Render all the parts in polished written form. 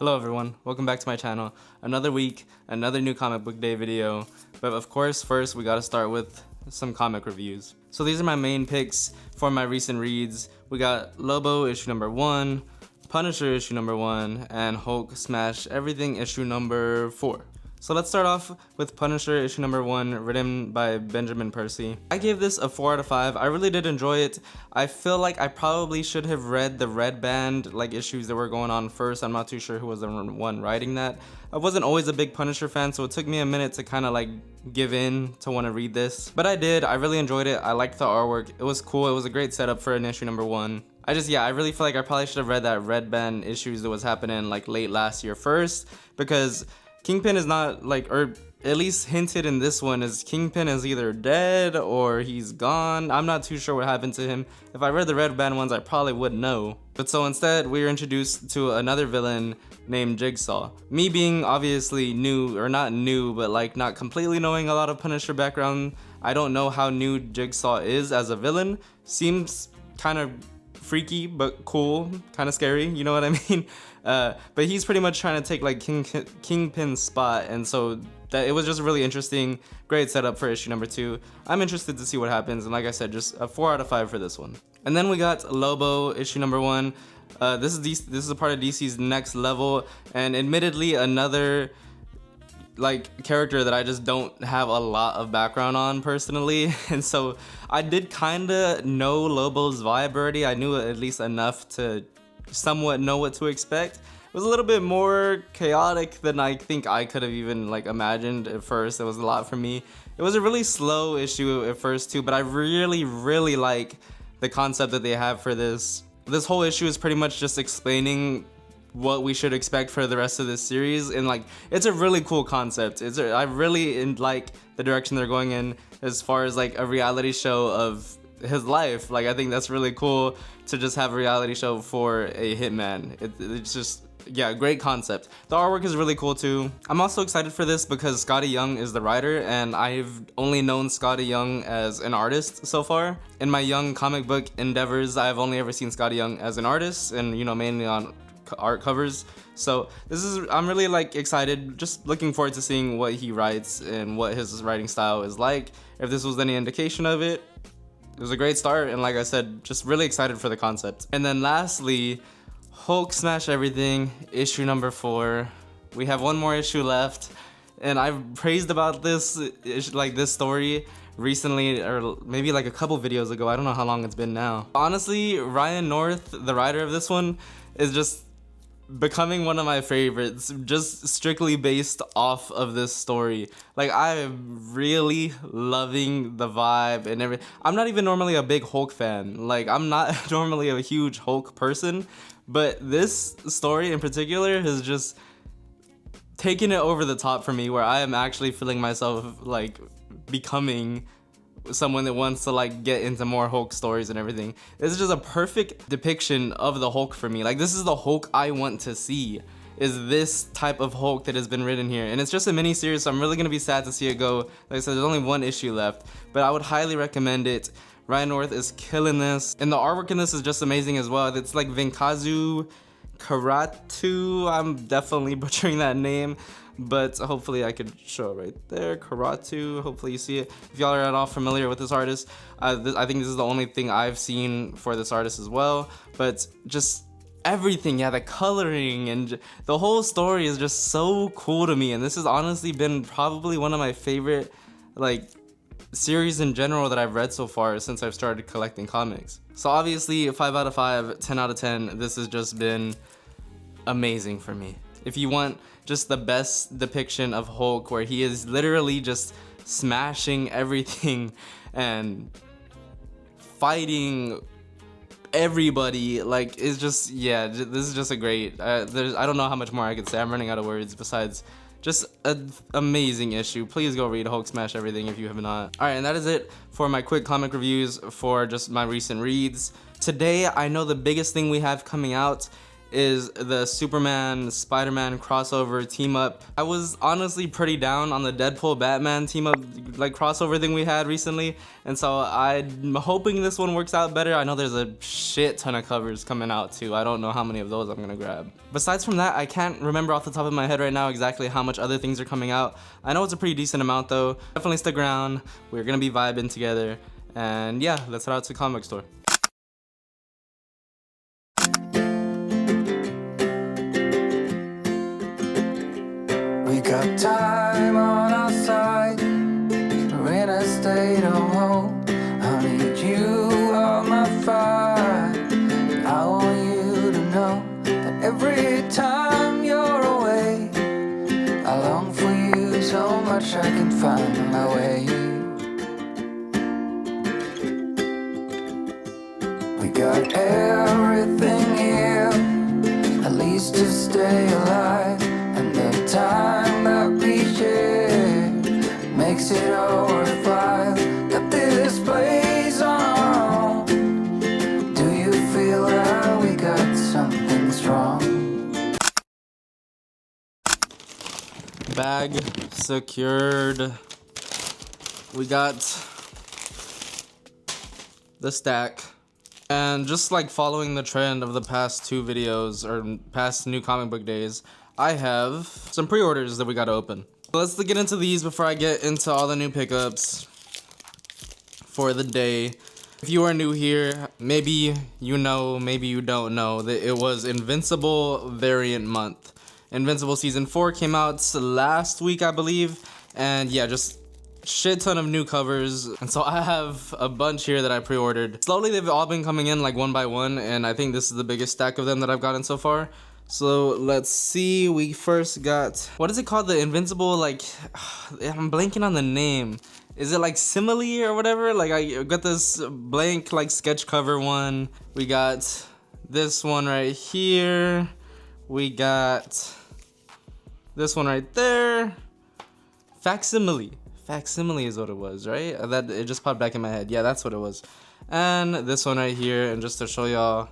Hello everyone, welcome back to my channel. Another week, another new comic book day video. But of course, first we gotta start with some comic reviews. So these are my main picks for my recent reads. We got Lobo issue number 1, Punisher issue number 1, and Hulk Smash Everything issue number 4. So let's start off with Punisher issue number 1, written by Benjamin Percy. I gave this a 4 out of 5. I really did enjoy it. I feel like I probably should have read the Red Band issues that were going on first. I'm not too sure who was the one writing that. I wasn't always a big Punisher fan, so it took me a minute to kind of give in to want to read this. But I did. I really enjoyed it. I liked the artwork. It was cool. It was a great setup for an issue number 1. I really feel like I probably should have read that Red Band issues that was happening late last year first, because Kingpin is not or at least hinted in this one, is Kingpin is either dead or he's gone. I'm not too sure what happened to him. If I read the Red Band ones, I probably would know. But so instead, we are introduced to another villain named Jigsaw. Me being obviously new, or not new, but not completely knowing a lot of Punisher background, I don't know how new Jigsaw is as a villain. Seems kind of freaky but cool, kind of scary, you know what I mean? But he's pretty much trying to take Kingpin's spot, and so that it was just really interesting. Great setup for issue number 2. I'm interested to see what happens, and like I said, just a 4 out of 5 for this one. And then we got Lobo issue number 1. This is a part of DC's Next Level, and admittedly another character that I just don't have a lot of background on personally, and so I did kinda know Lobo's vibe already. I knew at least enough to somewhat know what to expect. It was a little bit more chaotic than I think I could have even imagined at first. It was a lot for me. It was a really slow issue at first too, but I really like the concept that they have for this. This whole issue is pretty much just explaining what we should expect for the rest of this series, and it's a really cool concept. I really like the direction they're going in as far as a reality show of his life. I think that's really cool to just have a reality show for a hitman. It's just, yeah, great concept. The artwork is really cool too. I'm also excited for this because Skottie Young is the writer, and I've only known Skottie Young as an artist so far. In my young comic book endeavors, I've only ever seen Skottie Young as an artist, and mainly on art covers. So I'm really excited, just looking forward to seeing what he writes and what his writing style is like. If this was any indication of it, it was a great start, and like I said, just really excited for the concept. And then lastly, Hulk Smash Everything issue number 4. We have one more issue left, and I've praised about this story recently, or maybe a couple videos ago. I don't know how long it's been now. Honestly, Ryan North, the writer of this one, is just becoming one of my favorites, just strictly based off of this story. I'm really loving the vibe and everything. I'm not even normally a big Hulk fan. I'm not normally a huge Hulk person, but this story in particular has just taken it over the top for me, where I am actually feeling myself becoming someone that wants to get into more Hulk stories and everything. This is just a perfect depiction of the Hulk for me. This is the Hulk I want to see, is this type of Hulk that has been written here. And it's just a mini series, so I'm really gonna be sad to see it go. Like I said, there's only one issue left, but I would highly recommend it. Ryan North is killing this, and the artwork in this is just amazing as well. It's Venkazu Karatu. I'm definitely butchering that name, but hopefully I could show it right there. Karatu, hopefully you see it. If y'all are at all familiar with this artist, I think this is the only thing I've seen for this artist as well. But just everything, yeah, the coloring and the whole story is just so cool to me. And this has honestly been probably one of my favorite series in general that I've read so far since I've started collecting comics. So obviously 5 out of 5, 10 out of 10, this has just been amazing for me. If you want just the best depiction of Hulk, where he is literally just smashing everything and fighting everybody, it's just, yeah, this is just a great, I don't know how much more I could say. I'm running out of words besides just an amazing issue. Please go read Hulk Smash Everything if you have not. Alright, and that is it for my quick comic reviews for just my recent reads. Today, I know the biggest thing we have coming out is the Superman Spider-Man crossover team up. I was honestly pretty down on the Deadpool Batman team up like crossover thing we had recently, and so I'm hoping this one works out better. I know there's a shit ton of covers coming out too. I don't know how many of those I'm gonna grab. Besides from that, I can't remember off the top of my head right now exactly how much other things are coming out. I know it's a pretty decent amount though. Definitely stick around. We're gonna be vibing together. And yeah, let's head out to the comic store. We got time on our side. We're in a state of hope. I need you on my fire. I want you to know that every time you're away, I long for you so much I can find my way. We got everything here, at least to stay alive. And the time that we share makes it all worthwhile. Got this place on our own. Do you feel that we got something strong? Bag secured. We got the stack. And just like following the trend of the past two videos or past new comic book days, I have some pre-orders that we gotta open. Let's get into these before I get into all the new pickups for the day. If you are new here, maybe you know, maybe you don't know that it was Invincible variant month. Invincible season 4 came out last week, I believe, and yeah, just shit ton of new covers. And so I have a bunch here that I pre-ordered. Slowly they've all been coming in like one by one, and I think this is the biggest stack of them that I've gotten so far. So let's see, we first got, what is it called? The Invincible, like, I'm blanking on the name. Is it like Simile or whatever? Like I got this blank like sketch cover one. We got this one right here. We got this one right there. Facsimile is what it was, right? That it just popped back in my head. Yeah, that's what it was. And this one right here, and just to show y'all,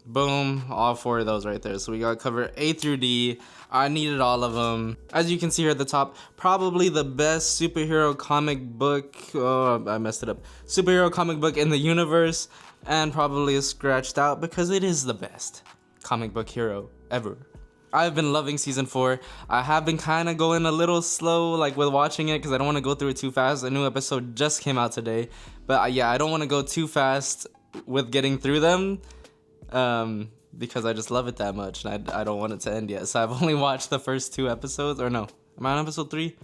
boom, all four of those right there. So we got cover A through D. I needed all of them. As you can see here at the top, probably the best superhero comic book, oh, I messed it up. Superhero comic book in the universe, and probably is scratched out because it is the best comic book hero ever. I've been loving season 4. I have been kind of going a little slow like with watching it because I don't want to go through it too fast. A new episode just came out today. But yeah, I don't want to go too fast with getting through them because I just love it that much and I don't want it to end yet. So I've only watched the first 2 episodes, or no, am I on episode 3?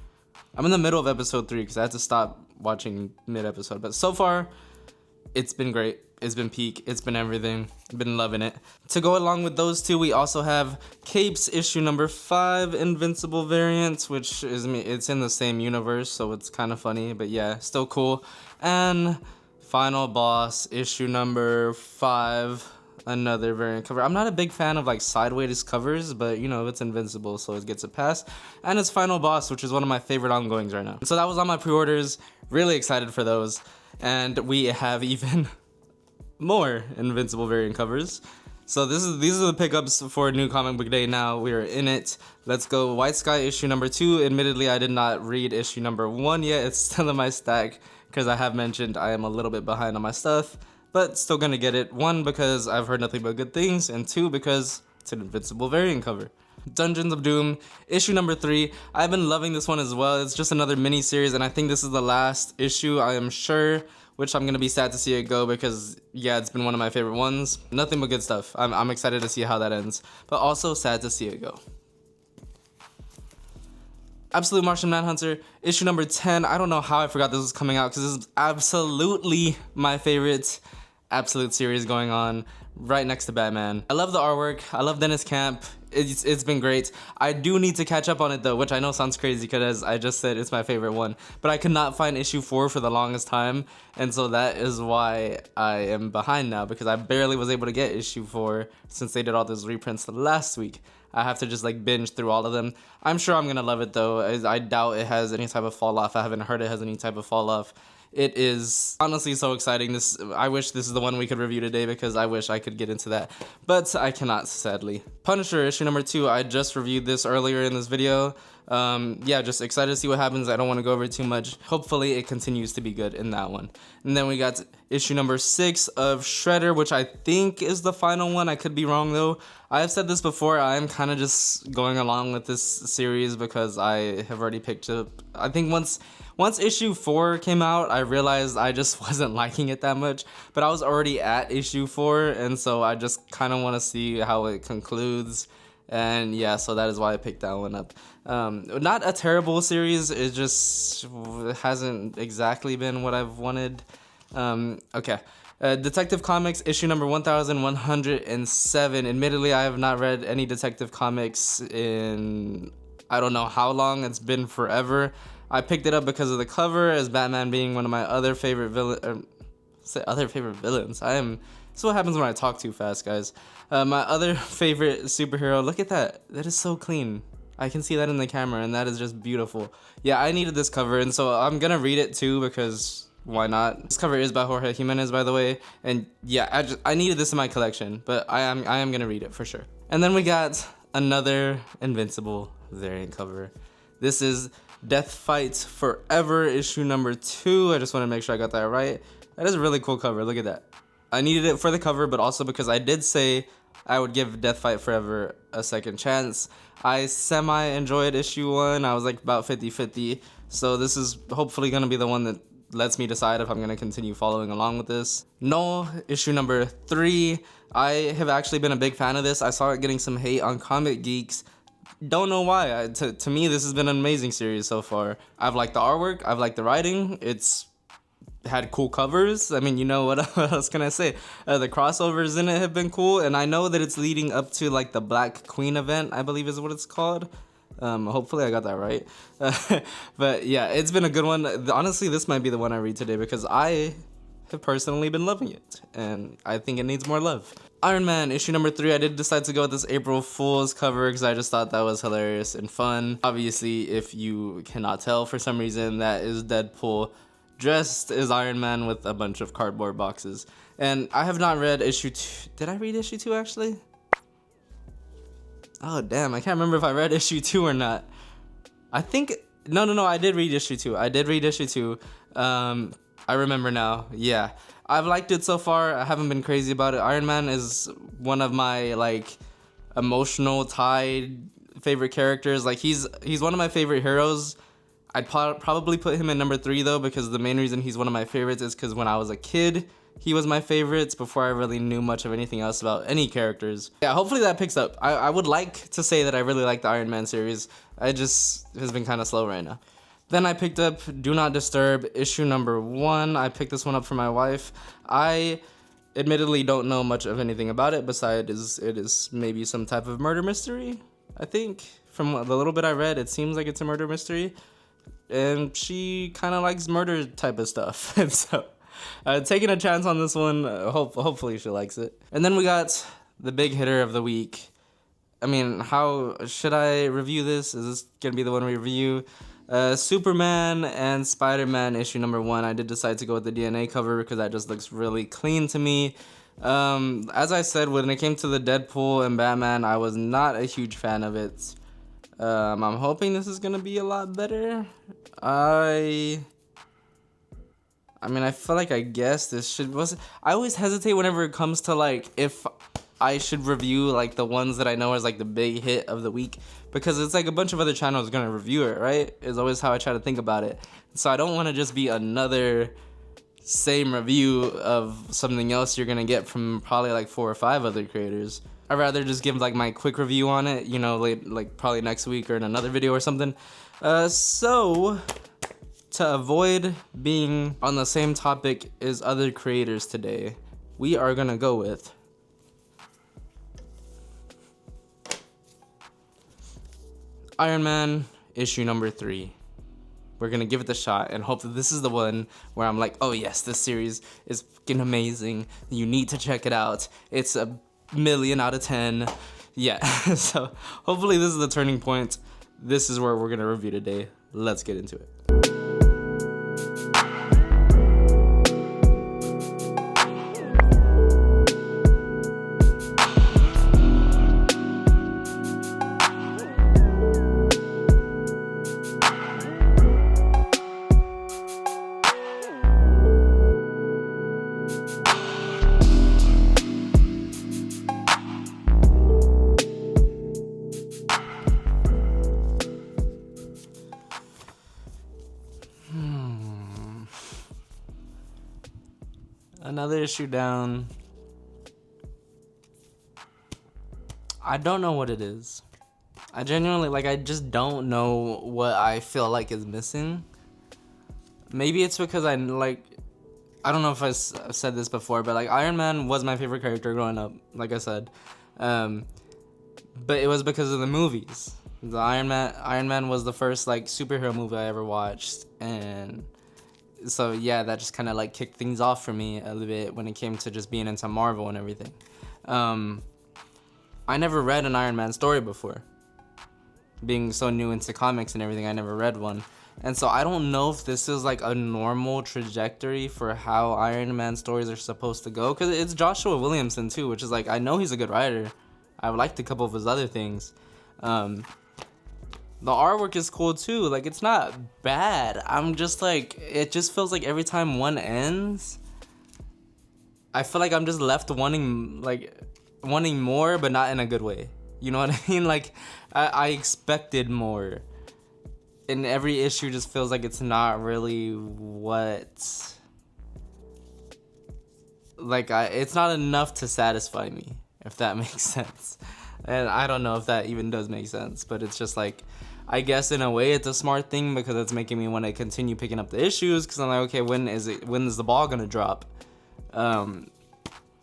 I'm in the middle of episode 3 because I had to stop watching mid-episode. But so far, it's been great. It's been peak. It's been everything. Been loving it. To go along with those two, we also have Capes issue number 5 Invincible variants, which is it's in the same universe, so it's kind of funny, but yeah, still cool. And Final Boss issue number 5, another variant cover. I'm not a big fan of like sideways covers, but you know, it's Invincible, so it gets a pass. And it's Final Boss, which is one of my favorite ongoings right now. So that was on my pre-orders. Really excited for those. And we have even more Invincible variant covers. So these are the pickups for New Comic Book Day. Now we are in it. Let's go. White Sky issue number 2. Admittedly, I did not read issue number 1 yet. It's still in my stack because I have mentioned I am a little bit behind on my stuff, but still gonna get it. 1, because I've heard nothing but good things, and 2, because it's an Invincible variant cover. Dungeons of Doom issue number 3. I've been loving this one as well. It's just another mini series, and I think this is the last issue, I am sure, which I'm gonna be sad to see it go because yeah, it's been one of my favorite ones. Nothing but good stuff. I'm excited to see how that ends, but also sad to see it go. Absolute Martian Manhunter issue number 10. I don't know how I forgot this was coming out because this is absolutely my favorite Absolute series going on, right next to Batman. I love the artwork. I love Dennis Camp. It's been great. I do need to catch up on it though, which I know sounds crazy because I just said it's my favorite one, but I could not find issue 4 for the longest time, and so that is why I am behind now, because I barely was able to get issue 4 since they did all those reprints last week. I have to just like binge through all of them. I'm sure I'm gonna love it though. I doubt it has any type of fall off. I haven't heard it has any type of fall off. It is honestly so exciting. I wish this is the one we could review today because I wish I could get into that, but I cannot, sadly. Punisher issue number 2, I just reviewed this earlier in this video. Yeah, just excited to see what happens. I don't want to go over it too much. Hopefully it continues to be good in that one. And then we got issue number 6 of Shredder, which I think is the final one. I could be wrong though. I've said this before, I'm kind of just going along with this series because I have already picked up, I think once issue 4 came out, I realized I just wasn't liking it that much, but I was already at issue 4, and so I just kind of want to see how it concludes. And yeah, so that is why I picked that one up. Not a terrible series, it just hasn't exactly been what I've wanted. Okay. Detective Comics issue number 1107. Admittedly, I have not read any Detective Comics in I don't know how long. It's been forever. I picked it up because of the cover, as Batman being one of my other favorite villains. This is what happens when I talk too fast, guys. My other favorite superhero. Look at that. That is so clean. I can see that in the camera, and that is just beautiful. Yeah, I needed this cover, and so I'm gonna read it too because why not? This cover is by Jorge Jimenez, by the way, and yeah, I needed this in my collection, but I am gonna read it for sure. And then we got another Invincible variant cover. This is Death Fights Forever issue number 2. I just want to make sure I got that right. That is a really cool cover. Look at that. I needed it for the cover, but also because I did say I would give Death Fight Forever a second chance. I semi-enjoyed issue 1. I was like about 50-50. So this is hopefully going to be the one that lets me decide if I'm going to continue following along with this. No, issue number 3. I have actually been a big fan of this. I saw it getting some hate on Comic Geeks. Don't know why. To me, this has been an amazing series so far. I've liked the artwork. I've liked the writing. It's had cool covers. I mean, you know, what else can I say? The crossovers in it have been cool, and I know that it's leading up to like the Black Queen event, I believe is what it's called. Hopefully I got that right. But yeah, it's been a good one. Honestly, this might be the one I read today because I have personally been loving it, and I think it needs more love. Iron Man issue number 3. I did decide to go with this April Fool's cover because I just thought that was hilarious and fun. Obviously, if you cannot tell for some reason, that is Deadpool dressed as Iron Man with a bunch of cardboard boxes. And I have not read issue 2. Did I read issue 2 actually? Oh damn, I can't remember if I read issue 2 or not. I think no, I did read issue 2. I remember now. Yeah, I've liked it so far. I haven't been crazy about it. Iron Man is one of my like emotional tied favorite characters. Like he's one of my favorite heroes. I'd probably put him in number 3 though, because the main reason he's one of my favorites is because when I was a kid, he was my favorites before I really knew much of anything else about any characters. Yeah, hopefully that picks up. I would like to say that I really like the Iron Man series. It just has been kind of slow right now. Then I picked up Do Not Disturb issue number 1. I picked this one up for my wife. I admittedly don't know much of anything about it besides it is maybe some type of murder mystery. I think from the little bit I read, it seems like it's a murder mystery. And she kind of likes murder type of stuff. And so taking a chance on this one, hopefully she likes it. And then we got the big hitter of the week. I mean, how should I review this? Is this going to be the one we review? Superman and Spider-Man issue number 1. I did decide to go with the DNA cover because that just looks really clean to me. As I said, when it came to the Deadpool and Batman, I was not a huge fan of it. I'm hoping this is gonna be a lot better. I mean, I feel like I guess this should I always hesitate whenever it comes to like if I should review like the ones that I know as like the big hit of the week, because it's like a bunch of other channels gonna review it, right? Is always how I try to think about it. So I don't want to just be another same review of something else you're gonna get from probably like 4 or 5 other creators. I'd rather just give like my quick review on it, you know, like probably next week or in another video or something. So to avoid being on the same topic as other creators today, we are gonna go with Iron Man issue number 3. We're gonna give it a shot and hope that this is the one where I'm like, oh yes, this series is fucking amazing. You need to check it out. It's a 1,000,000 out of 10. Yeah, so hopefully this is the turning point. This is where we're gonna review today. Let's get into it. Another issue down. I don't know what it is. I genuinely, like, I just don't know what I feel like is missing. Maybe it's because I don't know if I've said this before, but like Iron Man was my favorite character growing up, like I said. But it was because of the movies. The Iron Man was the first like superhero movie I ever watched, and so yeah, that just kind of like kicked things off for me a little bit when it came to just being into Marvel and everything. I never read an Iron Man story before. Being so new into comics and everything, I never read one. And so I don't know if this is like a normal trajectory for how Iron Man stories are supposed to go. Because it's Joshua Williamson too, which is like, I know he's a good writer. I've liked a couple of his other things. The artwork is cool too. Like, it's not bad. I'm just like, it just feels like every time one ends, I feel like I'm just left wanting more, but not in a good way. You know what I mean? Like, I expected more. And every issue just feels like it's not really what... Like, it's not enough to satisfy me, if that makes sense. And I don't know if that even does make sense, but it's just like, I guess in a way it's a smart thing because it's making me want to continue picking up the issues, because I'm like, okay, when is the ball gonna drop?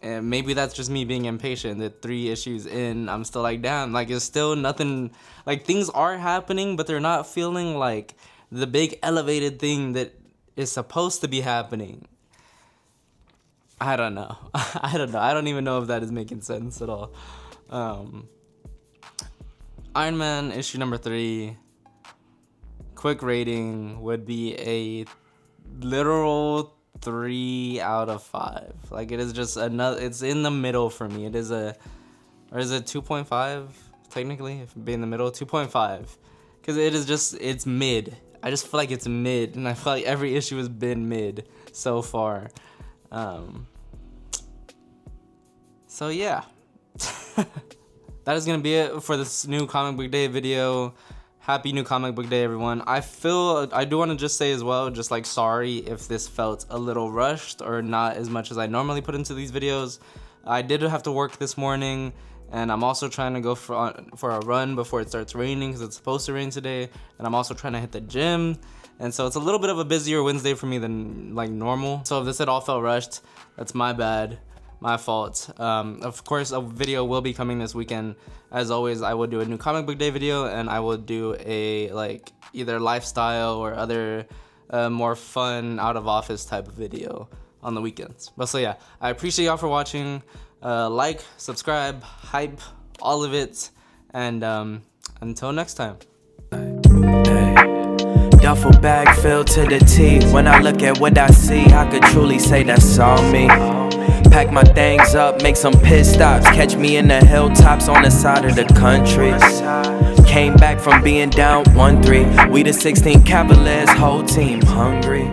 And maybe that's just me being impatient that 3 issues in, I'm still like, damn, like, it's still nothing, like, things are happening, but they're not feeling like the big elevated thing that is supposed to be happening. I don't know. I don't even know if that is making sense at all. Iron Man issue number 3, quick rating would be a literal 3 out of 5. Like, it is just another, it's in the middle for me. It is or is it 2.5 technically, if it be in the middle? 2.5, because it is just, it's mid. I just feel like it's mid, and I feel like every issue has been mid so far. So yeah. That is gonna be it for this new comic book day video. Happy new comic book day, everyone. I do want to just say as well, just like, sorry if this felt a little rushed or not as much as I normally put into these videos. I did have to work this morning, and I'm also trying to go for a run before it starts raining, because it's supposed to rain today, and I'm also trying to hit the gym, and so it's a little bit of a busier Wednesday for me than like normal. So if this at all felt rushed, that's my bad. My fault. Of course, a video will be coming this weekend. As always, I will do a new comic book day video, and I will do a like either lifestyle or other more fun out of office type of video on the weekends. But so yeah, I appreciate y'all for watching. Like, subscribe, hype, all of it, and until next time. Duffel bag filled to the T. When I look at what I see, I could truly say that's all me. Pack my things up, make some pit stops. Catch me in the hilltops on the side of the country. Came back from being down 1-3. We the 16 Cavaliers, whole team hungry.